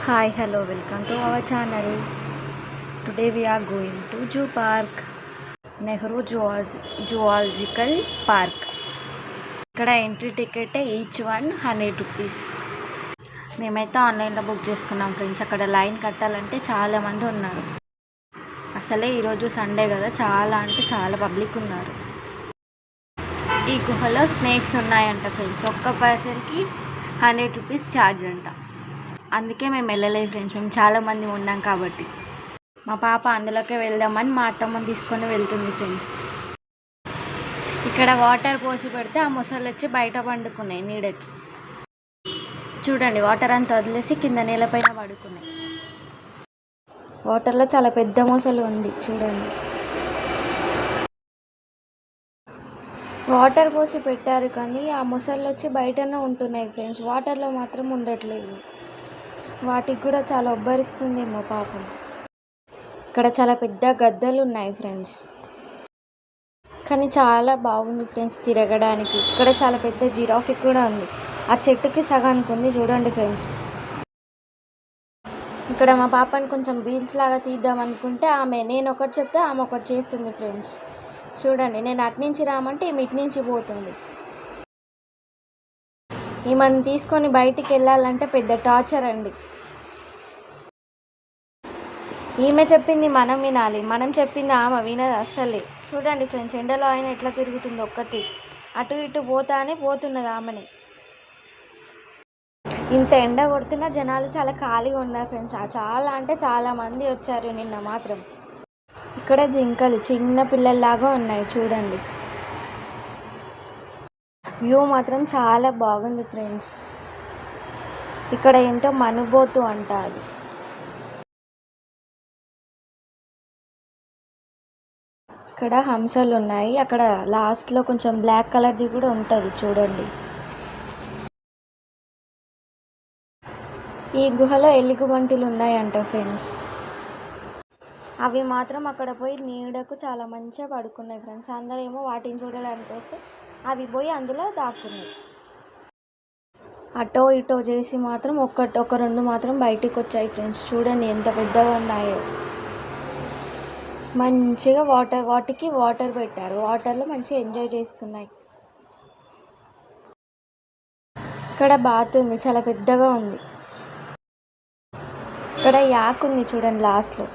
Hi, hello, welcome to our channel. Today we are going to Zoo Park, Nehru Zoological Park. ఇక్కడ entry ticket each one 100 rupees. మేమైతే ఆన్లైన్లో book చేసుకున్నాం friends. అక్కడ line కట్టాలంటే చాలామంది ఉన్నారు. అసలే ఈరోజు సండే కదా, చాలా అంటే చాలా పబ్లిక్ ఉన్నారు. ఈ గుహలో స్నేక్స్ ఉన్నాయంట ఫ్రెండ్స్. ఒక్క పర్సన్కి 100 రూపీస్ ఛార్జ్ అంట. అందుకే మేము వెళ్ళలేదు ఫ్రెండ్స్. మేము చాలామంది ఉన్నాం కాబట్టి. మా పాప అందులోకే వెళ్దామని మా అత్తమ్మని తీసుకొని వెళ్తుంది ఫ్రెండ్స్. ఇక్కడ వాటర్ పోసి పెడితే ఆ మొసళ్ళు వచ్చి బయట పండుకున్నాయి నీడకి. చూడండి, వాటర్ అంతా వదిలేసి కింద నేలపైన పడుకున్నాయి. వాటర్లో చాలా పెద్ద మొసలు ఉంది చూడండి. వాటర్ పోసి పెట్టారు కానీ ఆ మొసళ్ళు వచ్చి బయటనే ఉంటున్నాయి ఫ్రెండ్స్. వాటర్లో మాత్రం ఉండట్లేవు. వాటికి కూడా చాలా ఉబ్బరిస్తుందేమో పాపం. ఇక్కడ చాలా పెద్ద గద్దలు ఉన్నాయి ఫ్రెండ్స్. కానీ చాలా బాగుంది ఫ్రెండ్స్ తిరగడానికి. ఇక్కడ చాలా పెద్ద జిరాఫీ కూడా ఉంది. ఆ చెట్టుకి సగానికి ఉంది చూడండి ఫ్రెండ్స్. ఇక్కడ మా పాపని కొంచెం రీల్స్ లాగా తీద్దాం అనుకుంటే నేను ఒకటి చెప్తే ఆమె ఒకటి చేస్తుంది ఫ్రెండ్స్. చూడండి, నేను అటు నుంచి రామంటే ఈమె ఇటు నుంచి పోతుంది. ఈమెను తీసుకొని బయటికి వెళ్ళాలంటే పెద్ద టార్చర్ అండి. ఈమె చెప్పింది మనం వినాలి, మనం చెప్పింది ఆమె వినదు అస్సలే. చూడండి ఫ్రెండ్స్, ఎండలో ఆయన ఎట్లా తిరుగుతుంది. ఒక్కటి అటు ఇటు పోతానే పోతున్నది ఆమెని. ఇంత ఎండ కొడుతున్నా జనాలు చాలా ఖాళీగా ఉన్నారు ఫ్రెండ్స్. చాలా అంటే చాలా మంది వచ్చారు నిన్న మాత్రం. ఇక్కడ జింకలు చిన్న పిల్లల్లాగా ఉన్నాయి చూడండి. వ్యూ మాత్రం చాలా బాగుంది ఫ్రెండ్స్. ఇక్కడ ఏంటో మనుబోతు అంట అది. ఇక్కడ హంసలు ఉన్నాయి. అక్కడ లాస్ట్లో కొంచెం బ్లాక్ కలర్ది కూడా ఉంటుంది చూడండి. ఈ గుహలో ఎలుగుబంటిలు ఉన్నాయంట ఫ్రెండ్స్. అవి మాత్రం అక్కడ పోయి నీడకు చాలా మంచిగా పడుకున్నాయి ఫ్రెండ్స్. అందరేమో వాటిని చూడడానికి వస్తే అవి పోయి అందులో దాక్కున్నాయి. అటో ఇటో చేసి మాత్రం ఒక రెండు మాత్రం బయటికి వచ్చాయి ఫ్రెండ్స్. చూడండి ఎంత పెద్దగా ఉన్నాయో. మంచిగా వాటికి వాటర్ పెట్టారు. వాటర్లో మంచిగా ఎంజాయ్ చేస్తున్నాయి. ఇక్కడ బాత్ ఉంది, చాలా పెద్దగా ఉంది. ఇక్కడ యాక్ ఉంది చూడండి లాస్ట్లో.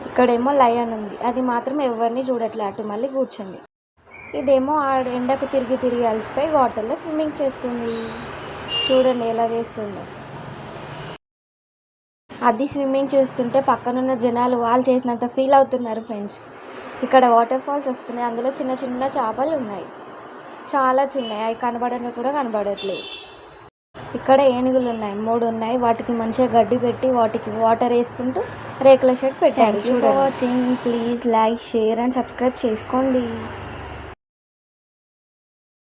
ఇక్కడేమో లయన్ ఉంది, అది మాత్రం ఎవరిని చూడట్లే, అటు మళ్ళీ కూర్చుంది. ఇదేమో ఆ ఎండకు తిరిగి అలసిపోయి వాటర్లో స్విమ్మింగ్ చేస్తుంది. చూడండి ఎలా చేస్తుందో. అది స్విమ్మింగ్ చేస్తుంటే పక్కనున్న జనాలు వాళ్ళు చేసినంత ఫీల్ అవుతున్నారు ఫ్రెండ్స్. ఇక్కడ వాటర్ ఫాల్స్ వస్తున్నాయి. అందులో చిన్న చిన్న చేపలు ఉన్నాయి, చాలా చిన్నవి. అవి కనబడని కూడా కనబడట్లేదు. ఇక్కడ ఏనుగులు ఉన్నాయి, 3 ఉన్నాయి. వాటికి మంచిగా గడ్డి పెట్టి వాటికి వాటర్ వేసుకుంటూ రేకుల షెడ్ పెట్టారు. చూడండి. For watching, please like, share and subscribe చేసుకోండి.